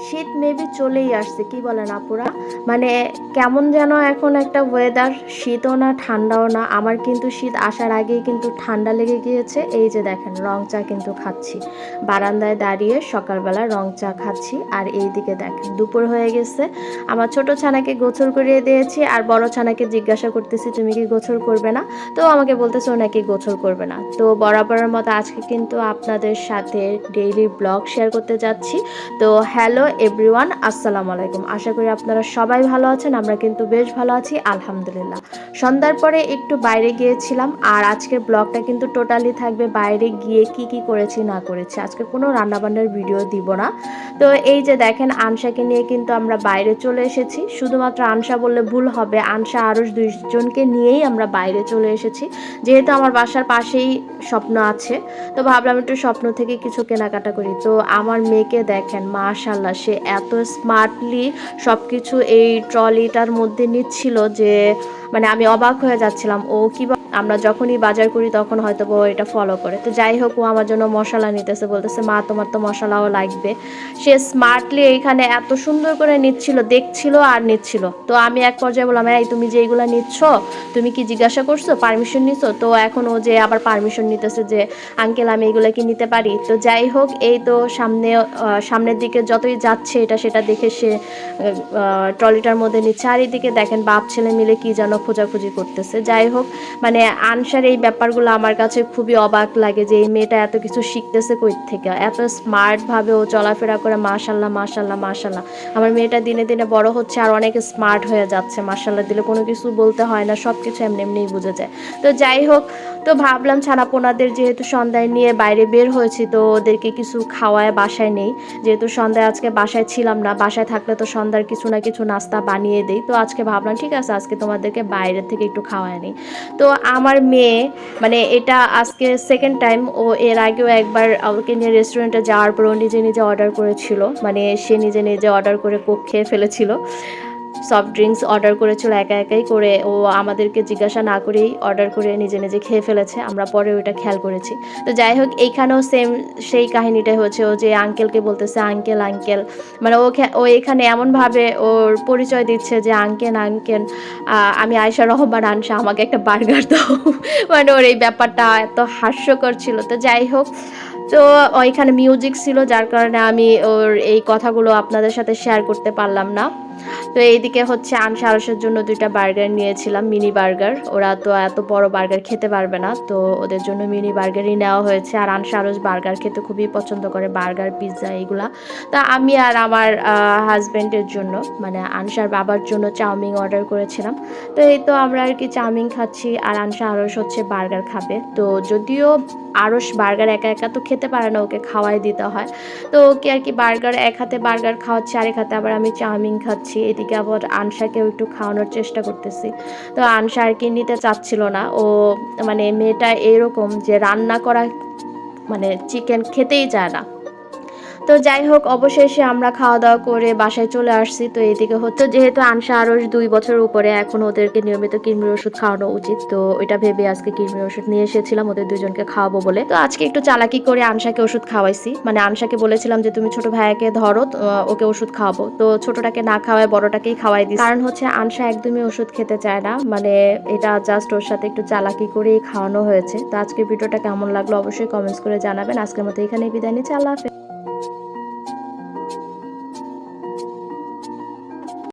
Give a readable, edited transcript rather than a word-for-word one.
শীত মেবি চলেই আসছে, কি বলেন আপুরা? মানে কেমন যেন এখন একটা ওয়েদার, শীতও না ঠান্ডাও না। আমার কিন্তু শীত আসার আগেই কিন্তু ঠান্ডা লেগে গিয়েছে। এই যে দেখেন রং চা কিন্তু খাচ্ছি, বারান্দায় দাঁড়িয়ে সকালবেলা রং চা খাচ্ছি। আর এই দিকে দেখেন দুপুর হয়ে গেছে, আমার ছোট ছানাকে গোসল করিয়ে দিয়েছি, আর বড় ছানাকে জিজ্ঞাসা করতেছি তুমি কি গোসল করবে না, তো আমাকে বলতেছে ও নাকি গোসল করবে না। তো বরাবরের মতো আজকে কিন্তু আপনাদের সাথে ডেইলি ব্লগ শেয়ার করতে যাচ্ছি। তো হ্যালো এভরিওয়ান, আসসালামু আলাইকুম। আশা করি আপনারা সবাই ভালো আছেন, আমরা কিন্তু বেশ ভালো আছি আলহামদুলিল্লাহ। সন্ধ্যার পরে একটু বাইরে গিয়েছিলাম, আর আজকের ব্লগটা কিন্তু টোটালি থাকবে বাইরে গিয়ে কি কি করেছি না করেছি। আজকে কোনো রান্নাবান্নার ভিডিও দিব না। তো এই যে দেখেন আনসাকে নিয়ে কিন্তু আমরা বাইরে চলে এসেছি। শুধুমাত্র আনসা বললে ভুল হবে, আনসা আরও দুইজনকে নিয়েই আমরা বাইরে চলে এসেছি, যেহেতু আমার বাসার পাশেই স্বপ্ন আছে। তো ভাবলাম একটু স্বপ্ন থেকে কিছু কেনাকাটা করি। তো আমার মেয়েকে দেখেন মাশাল্লাহ, সে এত স্মার্টলি সব কিছু এই ট্রলিটার মধ্যে নিচ্ছিল যে মানে আমি অবাক হয়ে যাচ্ছিলাম। ও কি আমরা যখনই বাজার করি তখন হয়তো ও এটা ফলো করে। তো যাই হোক, ও আমার জন্য মশলা নিতেছে, বলতেছে মা তোমার তো মশলাও লাগবে। সে স্মার্টলি এইখানে এত সুন্দর করে নিচ্ছিল, দেখছিল আর নিচ্ছিল। তো আমি এক পর্যায়ে বললাম এই তুমি যে এইগুলো নিচ্ছ তুমি কি জিজ্ঞাসা করছো, পারমিশন নিছো? তো এখন ও যে আবার পারমিশন নিতেছে যে আঙ্কেল আমি এগুলো কি নিতে পারি। তো যাই হোক, এই তো সামনের দিকে যতই যাচ্ছে এটা সেটা দেখে সে ট্রলিটার মধ্যে নিচ্ছে। আর এদিকে দেখেন বাপ ছেলে মিলে কি যেন খোঁজাখুঁজি করতেছে। যাই হোক, মানে আনসার এই ব্যাপারগুলো আমার কাছে খুবই অবাক লাগে যে এই মেয়েটা এত কিছু শিখতেছে কই থেকে, এত স্মার্টভাবে ও চলাফেরা করে। মাশাল্লাহ মাশাল্লাহ মাশাল্লাহ, আমার মেয়েটা দিনে দিনে বড় হচ্ছে আর অনেক স্মার্ট হয়ে যাচ্ছে। মাশাল্লাহ দিলে কোনো কিছু বলতে হয় না, সব কিছু এমনি এমনিই বুঝে যায়। তো যাই হোক, তো ভাবলাম ছানাপোনাদের যেহেতু সন্ধ্যায় নিয়ে বাইরে বের হয়েছি, তো ওদেরকে কিছু খাওয়ায় বাসায় নেই। যেহেতু সন্ধ্যায় আজকে বাসায় ছিলাম না, বাসায় থাকলে তো সন্ধ্যার কিছু না কিছু নাস্তা বানিয়ে দেই। তো আজকে ভাবলাম ঠিক আছে আজকে তোমাদেরকে বাইরে থেকে একটু খাওয়ায় নেই। তো আমার মেয়ে মানে এটা আজকে সেকেন্ড টাইম, ও এর আগেও একবার ওকে নিয়ে রেস্টুরেন্টে যাওয়ার পর ও নিজে নিজে অর্ডার করেছিল, মানে সে নিজে নিজে অর্ডার করে কোক খেয়ে ফেলেছিল। সফট ড্রিঙ্কস অর্ডার করেছিল একা একাই করে, ও আমাদেরকে জিজ্ঞাসা না করেই অর্ডার করে নিজে নিজে খেয়ে ফেলেছে, আমরা পরে ওইটা খেয়াল করেছি। তো যাই হোক, এইখানেও সেম সেই কাহিনীটাই হচ্ছে, ও যে আঙ্কেলকে বলতেছে আঙ্কেল আঙ্কেল, মানে ও এখানে এমনভাবে ওর পরিচয় দিচ্ছে যে আঙ্কেল আঙ্কেল আমি আয়েশা রহমান আনসা, আমাকে একটা বার্গার দাও। মানে ওর এই ব্যাপারটা এত হাস্যকর ছিল। তো যাই হোক, তো ওইখানে মিউজিক ছিল যার কারণে আমি ওর এই কথাগুলো আপনাদের সাথে শেয়ার করতে পারলাম না। তো এইদিকে হচ্ছে আনসা আরসের জন্য দুইটা বার্গার নিয়েছিলাম, মিনি বার্গার। ওরা তো এত বড় বার্গার খেতে পারবে না, তো ওদের জন্য মিনি বার্গারই নেওয়া হয়েছে। আর আনসা আরস বার্গার খেতে খুবই পছন্দ করে, বার্গার পিৎজা এইগুলা। তা আমি আর আমার হাজব্যান্ডের জন্য মানে আনসার বাবার জন্য চাউমিন অর্ডার করেছিলাম। তো এই তো আমরা আর কি চাউমিন খাচ্ছি, আর আনসা আরস হচ্ছে বার্গার খাবে। তো যদিও আরস বার্গার একা একা তো খেতে পারে না, ওকে খাওয়াই দিতে হয়। তো ওকে আর কি বার্গার, এক হাতে বার্গার খাওয়াচ্ছি, আরেক হাতে আবার আমি চাউমিন খাচ্ছি। এদিকে আবার আনসাকেও একটু খাওয়ানোর চেষ্টা করতেছি। তো আনসা আর কি নিতে চাচ্ছিল না। ও মানে মেয়েটা এরকম যে রান্না করা মানে চিকেন খেতেই চায় না। তো যাই হোক, অবশেষে আমরা খাওয়া দাওয়া করে বাসায় চলে আসছি। তো এদিকে হচ্ছে যেহেতু আনসা আরও 2 বছর উপরে, এখন ওদেরকে নিয়মিত কৃমির ওষুধ খাওয়ানো উচিত। তো ওইটা ভেবে আজকে কৃমির ওষুধ নিয়ে এসেছিলাম ওদের দুজনকে খাওয়াবো বলে। তো আজকে একটু চালাকি করে আনসাকে ওষুধ খাওয়াইছি, মানে আনসাকে বলেছিলাম যে তুমি ছোট ভাইয়াকে ধরো, ওকে ওষুধ খাওয়াবো। তো ছোটটাকে না খাওয়ায় বড়টাকেই খাওয়াই দিই, কারণ হচ্ছে আনসা একদমই ওষুধ খেতে চায় না। মানে এটা জাস্ট ওর সাথে একটু চালাকি করেই খাওয়ানো হয়েছে। তো আজকের ভিডিওটা কেমন লাগলো অবশ্যই কমেন্টস করে জানাবেন। আজকের মতো এখানেই বিদায় নিচ্ছি, আল্লাহ হাফেজ।